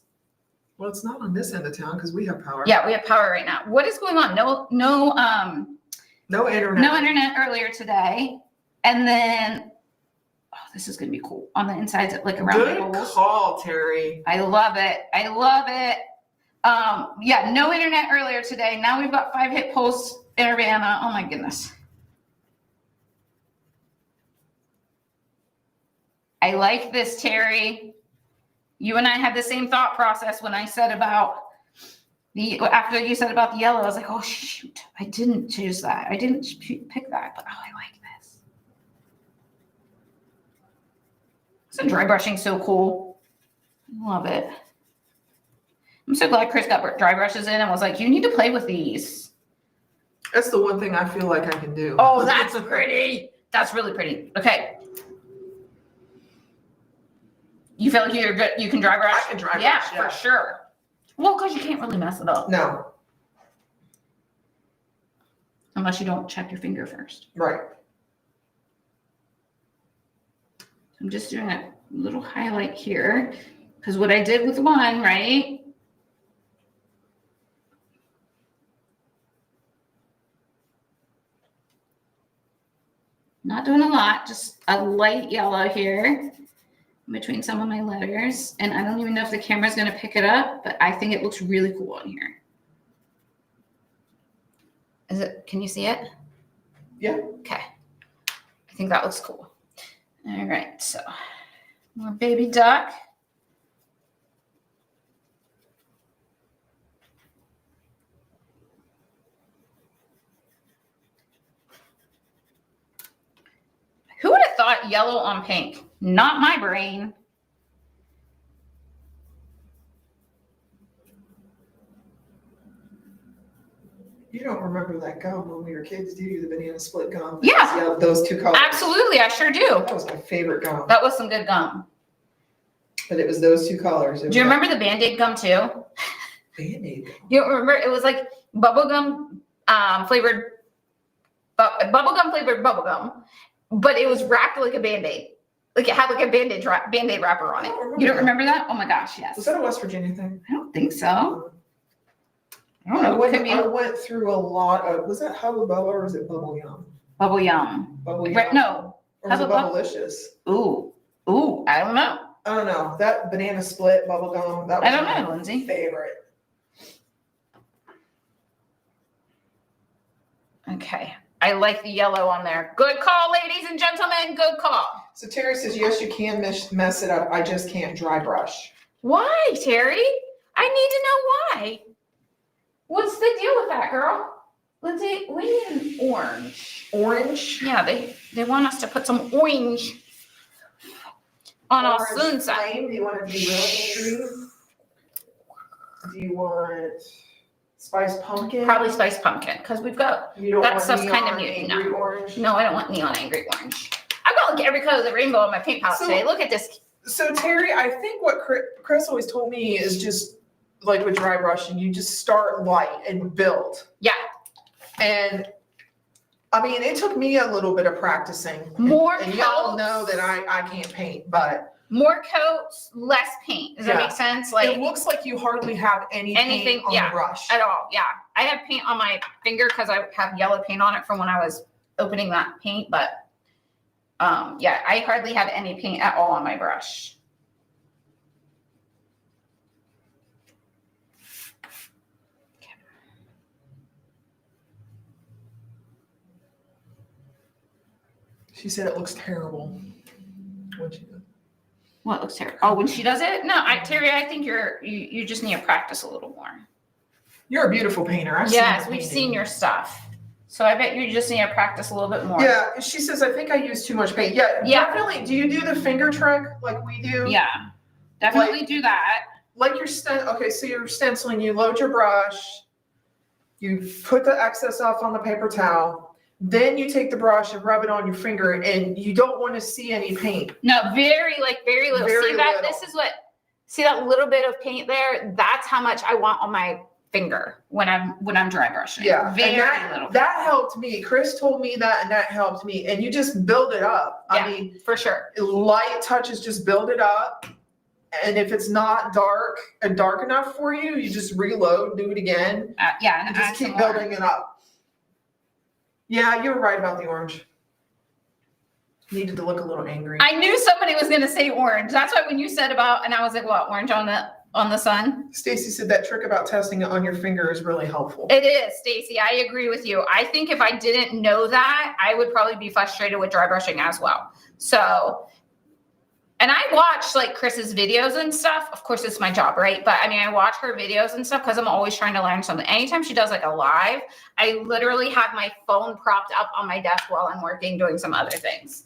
Well, it's not on this end of town because we have power. Yeah, we have power right now. What is going on? No internet. No internet earlier today. And then, this is gonna be cool. On the insides, like around the Good holes. call, Terry. I love it. I love it. Yeah, no internet earlier today. Now we've got 5 hit posts in Urbana. Oh my goodness. I like this, Terry. You and I had the same thought process when I said about after you said about the yellow, I was like, oh shoot, I didn't choose that. I didn't pick that, but oh, I like this. So dry brushing so cool. Love it. I'm so glad Chris got dry brushes in and was like, you need to play with these. That's the one thing I feel like I can do. Oh, that's pretty. That's really pretty. Okay. You feel like you're good? You can dry brush? I can dry brush, yeah, yeah. for sure. Well, because you can't really mess it up. No. Unless you don't check your finger first. Right. I'm just doing a little highlight here. Because what I did with one, right? Not doing a lot, just a light yellow here between some of my letters. And I don't even know if the camera's going to pick it up, but I think it looks really cool on here. Is it, can you see it? Yeah. Okay. I think that looks cool. All right, so more baby duck. Who would have thought yellow on pink? Not my brain. You don't remember that gum when we were kids, do you? The banana split gum? Yeah. Yeah, those 2 colors. Absolutely, I sure do. That was my favorite gum. That was some good gum. But it was those 2 colors. Do you remember the Band-Aid gum too? Band-Aid gum? You don't remember? It was like bubblegum flavored bubblegum, but it was wrapped like a Band-Aid. Like it had like a Band-Aid wrapper on it. You don't remember that? Oh my gosh, yes. Was that a West Virginia thing? I don't think so. I don't I know. went through a lot of, was that Hubba Bubba or was it Bubble Yum? Bubble Yum. Bubble Yum? Right, no. Or was it Hubba Bubba? Bubblicious? Ooh, I don't know. I don't know. That banana split bubble gum, that was I don't know, my Lindsay. favorite. Okay. I like the yellow on there. Good call, ladies and gentlemen. Good call. So Terry says, yes, you can mess it up. I just can't dry brush. Why, Terry? I need to know why. What's the deal with that, girl? Lindsay, we need an orange. Orange? Yeah, they want us to put some orange on our sunset. Flame? Do you want to be real extreme? Do you want spiced pumpkin? Probably spiced pumpkin, because we've got, You don't that want stuff's kind of neon muted. angry No. orange? No, I don't want neon angry orange. I've got like every color of the rainbow in my paint palette So- today. Look at this. So Terry, I think what Chris always told me is just like with dry brushing, you just start light and build. Yeah. And I mean, it took me a little bit of practicing. More And y'all coats. know that I can't paint, but More coats, less paint. Does that Yeah. make sense? it Like looks like you hardly have any Anything, paint on yeah. the brush. at all. Yeah. I have paint on my finger because I have yellow paint on it from when I was opening that paint, but yeah, I hardly have any paint at all on my brush. She said it looks terrible. What'd she do? What looks terrible? Oh, when she does it? No, Terry, I think you just need to practice a little more. You're a beautiful painter. I've Yes, seen we've your seen painting. your stuff. So I bet you just need to practice a little bit more. Yeah, she says, I think I use too much paint. Yeah, Yeah. definitely. Do you do the finger trick like we do? Yeah. Definitely do that. Like you're okay, so you're stenciling, you load your brush, you put the excess off on the paper towel, then you take the brush and rub it on your finger, and you don't want to see any paint. No, very little. Very See that? little. This is see that little bit of paint there? That's how much I want on my finger when I'm dry brushing. Yeah, Very and little. that helped me. Chris told me that, and that helped me. And you just build it up. Yeah. I mean, For sure. light touches, just build it up. And if it's not dark enough for you, you just reload, do it again, Yeah, and and just add keep some more. building it up. Yeah, you're right about the orange. Needed to look a little angry. I knew somebody was gonna say orange. That's why when you said about, and I was like, what, orange on the sun? Stacy said that trick about testing it on your finger is really helpful. It is, Stacy. I agree with you. I think if I didn't know that, I would probably be frustrated with dry brushing as well. So, and I watch like Chris's videos and stuff. Of course, it's my job, right? But I mean, I watch her videos and stuff because I'm always trying to learn something. Anytime she does like a live, I literally have my phone propped up on my desk while I'm working, doing some other things.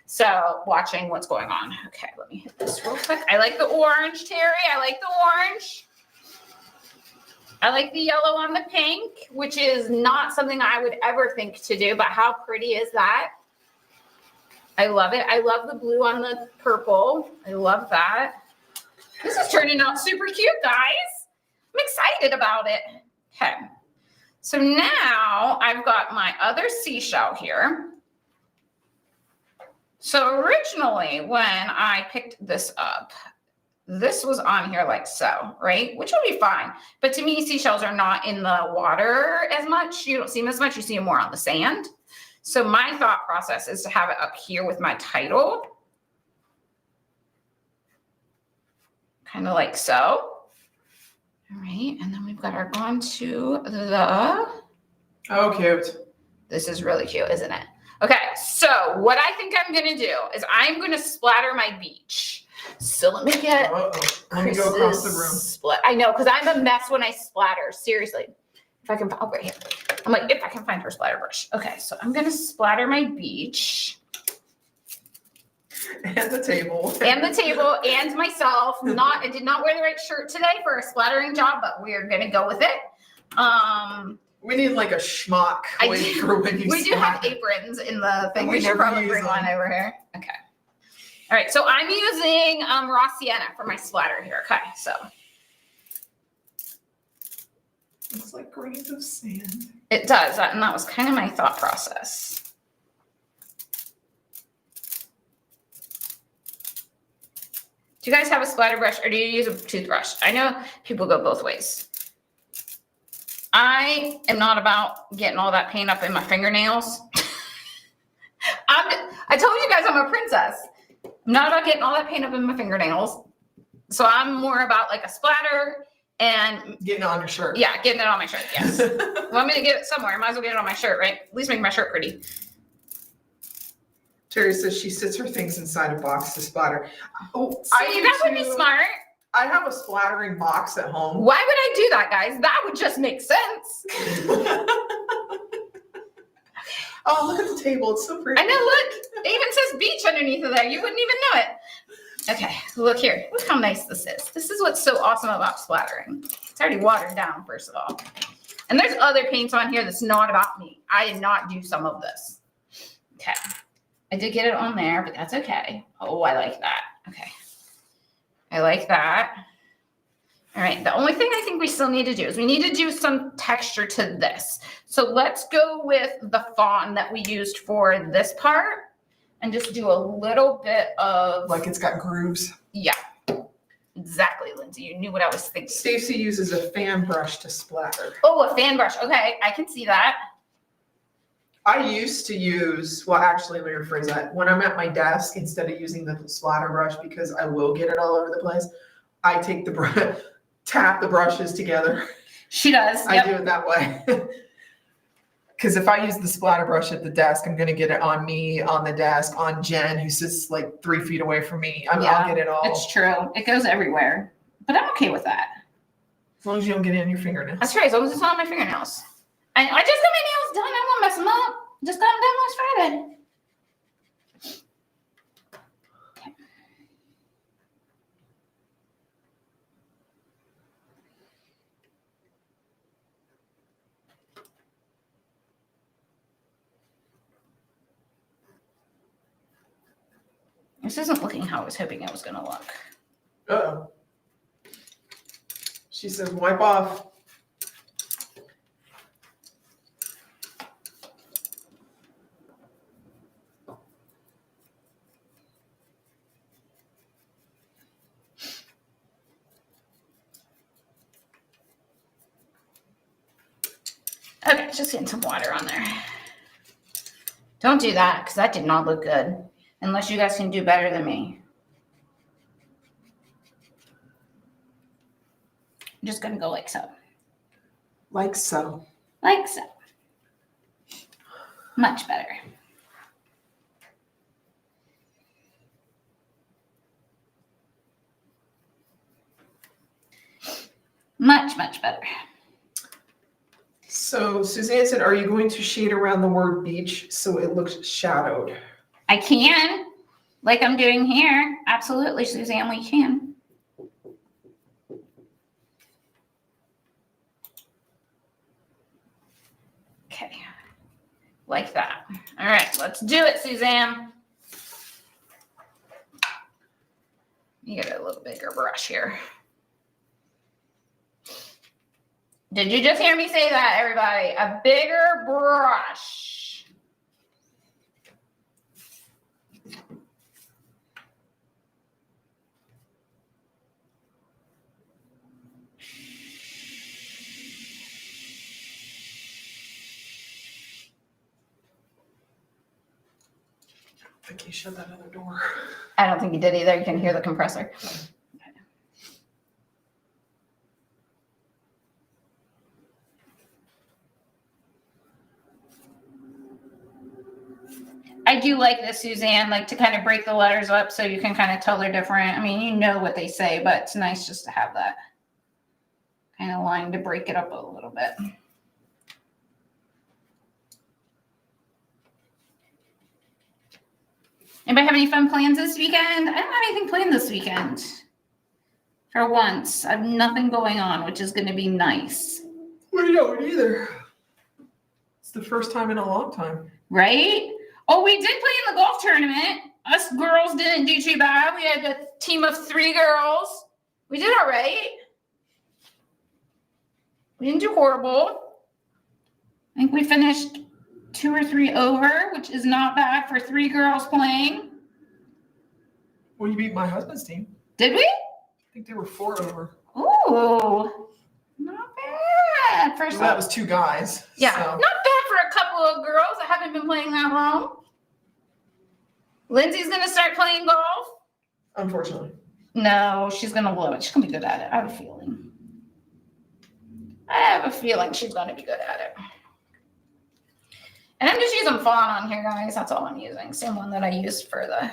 So watching what's going on. Okay, let me hit this real quick. I like the orange, Terry. I like the orange. I like the yellow on the pink, which is not something I would ever think to do, but how pretty is that? I love it. I love the blue on the purple. I love that. This is turning out super cute, guys. I'm excited about it. Okay. So now I've got my other seashell here. So originally when I picked this up, this was on here like so, right? Which will be fine. But to me, seashells are not in the water as much. You don't see them as much. You see them more on the sand. So my thought process is to have it up here with my title. Kind of like so. All right. And then we've got our on to the. Oh, cute. This is really cute, isn't it? Okay. So what I think I'm going to do is I'm going to splatter my beach. So let me get. Let me go across the room. I know, because I'm a mess when I splatter. Seriously. If I can, right here. I'm like, if I can find her splatter brush. Okay, so I'm gonna splatter my beach. And the table. And the table and myself. I did not wear the right shirt today for a splattering job, but we're gonna go with it. We need like a schmuck for when you We do have aprons in the thing. We should probably bring one over here. Okay. All right, so I'm using raw sienna for my splatter here. Okay, so. Looks like grains of sand. It does, and that was kind of my thought process. Do you guys have a splatter brush or do you use a toothbrush? I know people go both ways. I am not about getting all that paint up in my fingernails. I told you guys I'm a princess. I'm not about getting all that paint up in my fingernails. So I'm more about like a splatter. And getting it on your shirt. Yeah, getting it on my shirt, yes. Well, I'm gonna get it somewhere. I might as well get it on my shirt, right? At least make my shirt pretty. Terry says she sits her things inside a box to splatter. Oh, that would be smart. I have a splattering box at home. Why would I do that, guys? That would just make sense. Oh, look at the table. It's so pretty. I know, look. It even says beach underneath of there. You wouldn't even know it. Okay, look here. Look how nice this is. This is what's so awesome about splattering. It's already watered down, first of all. And there's other paints on here that's not about me. I did not do some of this. Okay. I did get it on there, but that's okay. Oh, I like that. Okay. I like that. All right. The only thing I think we still need to do is we need to do some texture to this. So let's go with the fawn that we used for this part. And just do a little bit of. Like it's got grooves. Yeah, exactly, Lindsay. You knew what I was thinking. Stacy uses a fan brush to splatter. Oh, a fan brush. Okay, I can see that. I used to use, well, actually, let me rephrase that. When I'm at my desk, instead of using the splatter brush, because I will get it all over the place, I take the brush, tap the brushes together. She does. I do it that way. Because if I use the splatter brush at the desk, I'm going to get it on me, on the desk, on Jen, who sits like 3 feet away from me. I'll get it all. It's true. It goes everywhere. But I'm okay with that. As long as you don't get it on your fingernails. That's right. As long as it's not on my fingernails. I just got my nails done. I won't mess them up. Just got them done last Friday. Okay. This isn't looking how I was hoping it was going to look. Uh-oh. She says, wipe off. Okay, just getting some water on there. Don't do that because that did not look good. Unless you guys can do better than me. I'm just gonna go like so. Like so. Like so. Much better. Much, much better. So Suzanne said, are you going to shade around the word beach so it looks shadowed? I can, like I'm doing here. Absolutely, Suzanne, we can. Okay, like that. All right, let's do it, Suzanne. You get a little bigger brush here. Did you just hear me say that, everybody? A bigger brush. I think he shut that other door. I don't think you did either. You can hear the compressor. I do like this, Suzanne, like to kind of break the letters up so you can kind of tell they're different. I mean, you know what they say, but it's nice just to have that kind of line to break it up a little bit. Anybody have any fun plans this weekend? I don't have anything planned this weekend. For once, I have nothing going on, which is going to be nice. We don't either. It's the first time in a long time. Right? Oh, we did play in the golf tournament. Us girls didn't do too bad. We had a team of 3 girls. We did all right. We didn't do horrible. I think we finished 2 or 3 over, which is not bad for 3 girls playing. Well, you beat my husband's team. Did we? I think they were 4 over. Ooh, not bad. Well, that was 2 guys. Yeah, so. not bad for a couple of girls that haven't been playing that long. Lindsay's going to start playing golf. Unfortunately. No, she's going to love it. She's going to be good at it. I have a feeling. She's going to be good at it. And I'm just using font on here, guys. That's all I'm using. Same one that I used for the...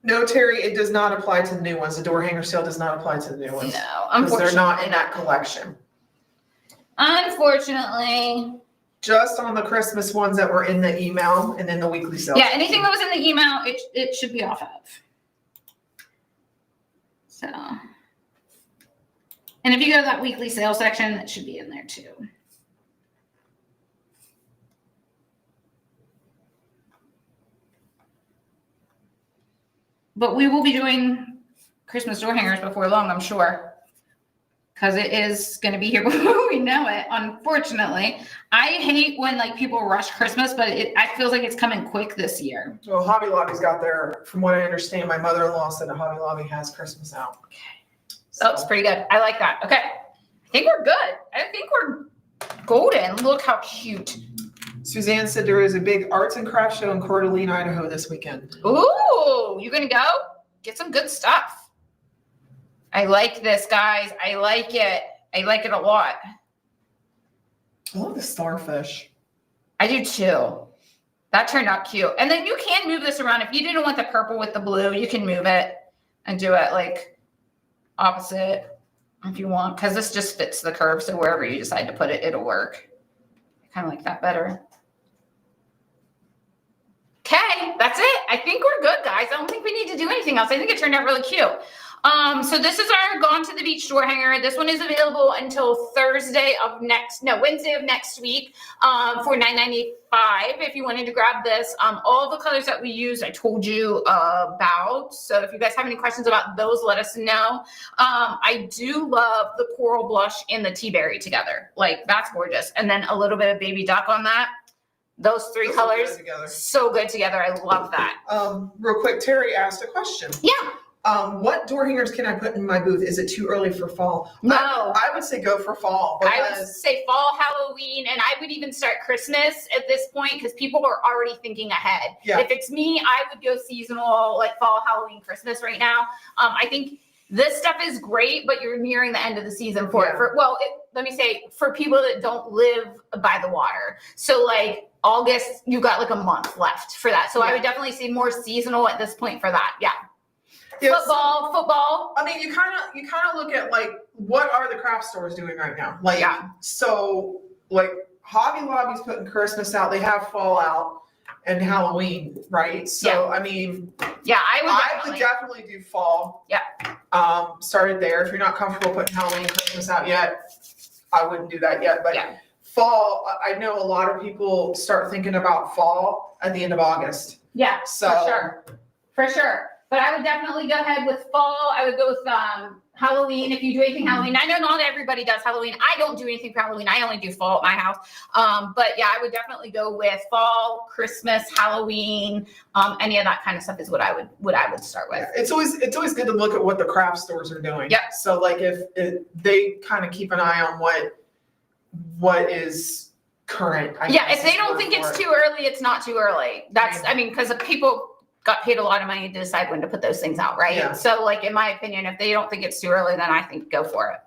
No, Terry, it does not apply to the new ones. The door hanger sale does not apply to the new ones. No, because unfortunately. they're not in that collection. Unfortunately. Just on the Christmas ones that were in the email and in the weekly sales. Yeah, anything that was in the email, it should be off of. So. And if you go to that weekly sales section, it should be in there too. But we will be doing Christmas door hangers before long, I'm sure. Because it is going to be here before we know it, unfortunately. I hate when like people rush Christmas, but I feel like it's coming quick this year. Well, Hobby Lobby's got their, from what I understand, my mother-in-law said that Hobby Lobby has Christmas out. Okay. So it's pretty good. I like that. Okay. I think we're good. I think we're golden. Look how cute. Suzanne said there is a big arts and crafts show in Coeur d'Alene, Idaho this weekend. Ooh, you gonna go? Get some good stuff. I like this, guys. I like it. I like it a lot. I love the starfish. I do too. That turned out cute. And then you can move this around. If you didn't want the purple with the blue, you can move it and do it like opposite if you want, because this just fits the curve. So wherever you decide to put it, it'll work. I kind of like that better. Okay, that's it. I think we're good, guys. I don't think we need to do anything else. I think it turned out really cute. So this is our Gone to the Beach door hanger. This one is available until Wednesday of next week for $9.95 if you wanted to grab this. All the colors that we used, I told you about. So if you guys have any questions about those, let us know. I do love the coral blush and the tea berry together. Like, that's gorgeous. And then a little bit of baby duck on that. Those 3 colors, so good together. I love that. Real quick, Terry asked a question. Yeah. What door hangers can I put in my booth? Is it too early for fall? No. I would say go for fall. I would say fall, Halloween, and I would even start Christmas at this point because people are already thinking ahead. Yeah. If it's me, I would go seasonal, like fall, Halloween, Christmas right now. I think this stuff is great, but you're nearing the end of the season for it. Let me say, for people that don't live by the water. So like August, you've got like a month left for that. So I would definitely say more seasonal at this point for that. Yeah. Football. I mean, you kind of look at like what are the craft stores doing right now? Like, so like Hobby Lobby's putting Christmas out. They have fall out and Halloween, right? So I mean, I would definitely do fall. Yeah. Started there. If you're not comfortable putting Halloween, Christmas out yet, I wouldn't do that yet. But fall, I know a lot of people start thinking about fall at the end of August. Yeah. So for sure. But I would definitely go ahead with fall. I would go with Halloween if you do anything Halloween. I know not everybody does Halloween. I don't do anything for Halloween. I only do fall at my house. But yeah, I would definitely go with fall, Christmas, Halloween, any of that kind of stuff is what I would start with. It's always good to look at what the craft stores are doing. Yeah. So like if they kind of keep an eye on what is current. If they don't think it's too early, it's not too early. Because people got paid a lot of money to decide when to put those things out, right? Yeah. So like, in my opinion, if they don't think it's too early, then I think go for it.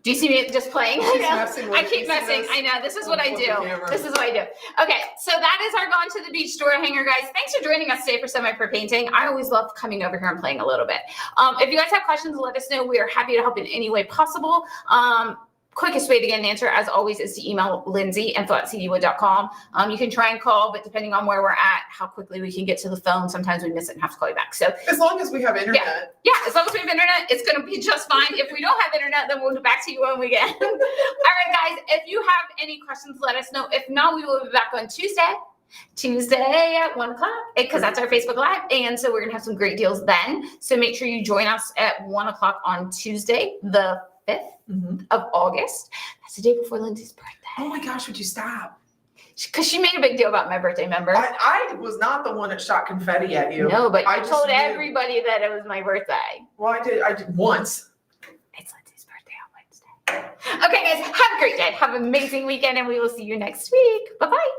Do you see me just playing? I keep messing. I know. This is what I do. Okay. So that is our Gone to the Beach door hanger, guys. Thanks for joining us today for Semi-Pro Painting. I always love coming over here and playing a little bit. If you guys have questions, let us know. We are happy to help in any way possible. Quickest way to get an answer, as always, is to email Lindsey@cdwood.com. You can try and call, but depending on where we're at, how quickly we can get to the phone, sometimes we miss it and have to call you back. So as long as we have internet. Yeah, as long as we have internet, it's going to be just fine. If we don't have internet, then we'll get back to you when we get. All right, guys, if you have any questions, let us know. If not, we will be back on Tuesday at 1 o'clock because that's our Facebook Live. And so we're going to have some great deals then. So make sure you join us at 1 o'clock on Tuesday, the 5th of August. That's the day before Lindsey's birthday. Oh my gosh, would you stop? Because she made a big deal about my birthday, remember? I was not the one that shot confetti at you. No, but I told everybody that it was my birthday. Well, I did once. It's Lindsey's birthday on Wednesday. Okay, guys, have a great day. Have an amazing weekend, and we will see you next week. Bye-bye.